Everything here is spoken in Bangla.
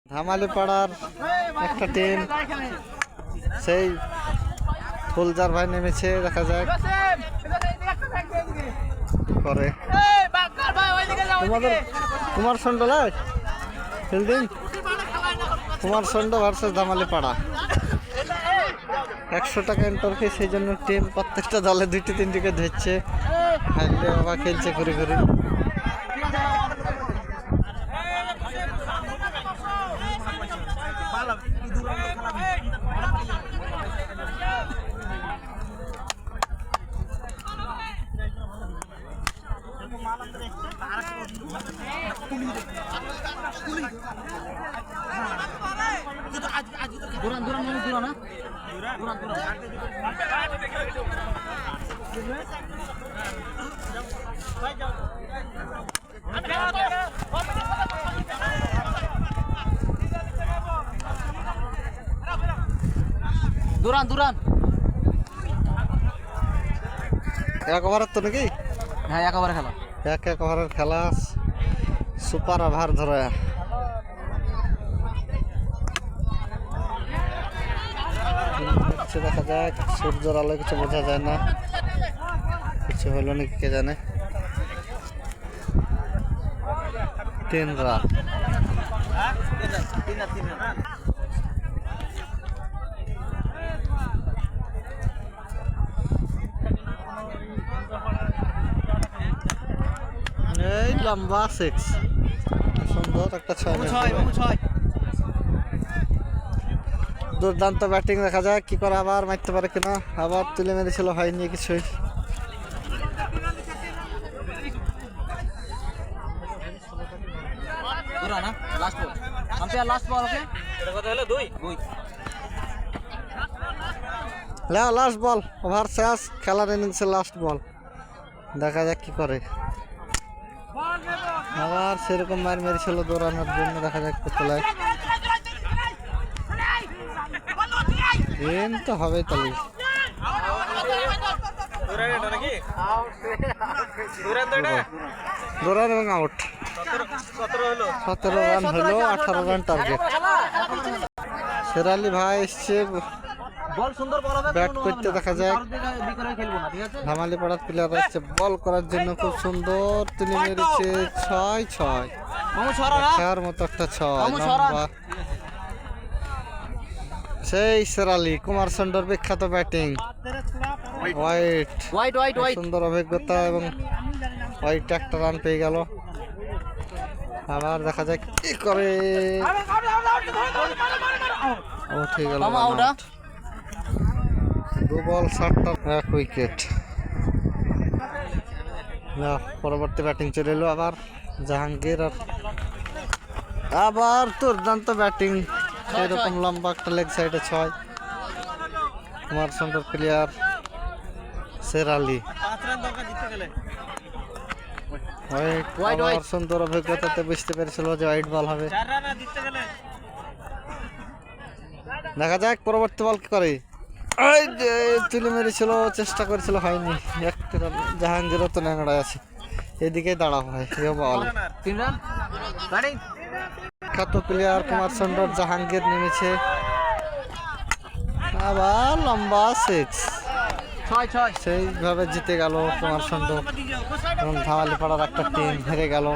ধামালি পাড়ার একটা টিম সেই ফুলজার ভাই নেমেছে, দেখা যাক করে তোমাদের কুমার সন্ড ফিল্ডিং কুমার সন্ড ভার্সেস ধামালি পাড়া 100 টাকা এন্টার ফি। সেই জন্য টিম প্রত্যেকটা দলে 2-3টিকে ধরছে, হারলে বাবা খেলছে ঘুরে ঘুরে। দুরান এক ওভারের তো নাকি? হ্যাঁ, এক ওভারের খেলা। এক ওভারের খেলা, সুপার ওভার ধরে দেখা যাক। সূর্যের আলো কিছু বোঝা যায় না, কিছু হলো নাকি কে জানে। 3 রান। এই লম্বা 6, সুন্দর একটা 6। দুর্দান্ত ব্যাটিং, দেখা যায় কি করে আবার মারতে পারে কিনা। আবার তুলে মেরেছিল, হয়নি কিছুই। লাস্ট বল, ওভার শেষ, খেলার ইনিংসের লাস্ট বল। দেখা যাক কি করে। আবার সেরকম মার মেরেছিল দৌড়ানোর জন্য, দেখা যাক কোথায় তো হবে। তাহলে দৌড়ান এবং আউট। 17 রান হলো, 18 রান টার্গেট। শেরালি ভাই এসছে ব্যাট করতে, দেখা যায়। ধামালি পাড়ার প্লেয়ার আসছে বল করার জন্য, খুব সুন্দর তিনি মেরেছে 6 দেখার মতো একটা 6। সেই শেরালি কুমার সন্ডর বিখ্যাত ব্যাটিং। হোয়াইট সুন্দর অভিজ্ঞতা, এবং হোয়াইট একটা রান পেয়ে গেল। আবার দেখা যায় কি করে, উঠে গেল। 2 বল 7 উইকেট। পরবর্তী ব্যাটিং চলে এলো আবার জাহাঙ্গীর। আবার দুর্দান্ত ব্যাটিং, এরকম লম্বা একটা লেগ সাইডে 6। কুমার সন্ডর প্লেয়ার শেরালি। হোয়াইট সুন্দর অভিজ্ঞতাতে বুঝতে পেরেছিল যে হোয়াইট বল হবে। দেখা যাক পরবর্তী বল কি করে। তুলে মেরেছিল, চেষ্টা করেছিল, হয়নি। একটা জাহাঙ্গীরও তো ন্যাংড়ায় আছে, এদিকে দাঁড়া হয় বল। 3 রান ব্যাটিং। বিখ্যাত প্লেয়ার কুমার সন্ডর জাহাঙ্গীর নেমেছে, আবার লম্বা 6। সেইভাবে জিতে গেল কুমার সন্ড, এবং ধামালি পাড়ার একটা টিম হেরে গেল।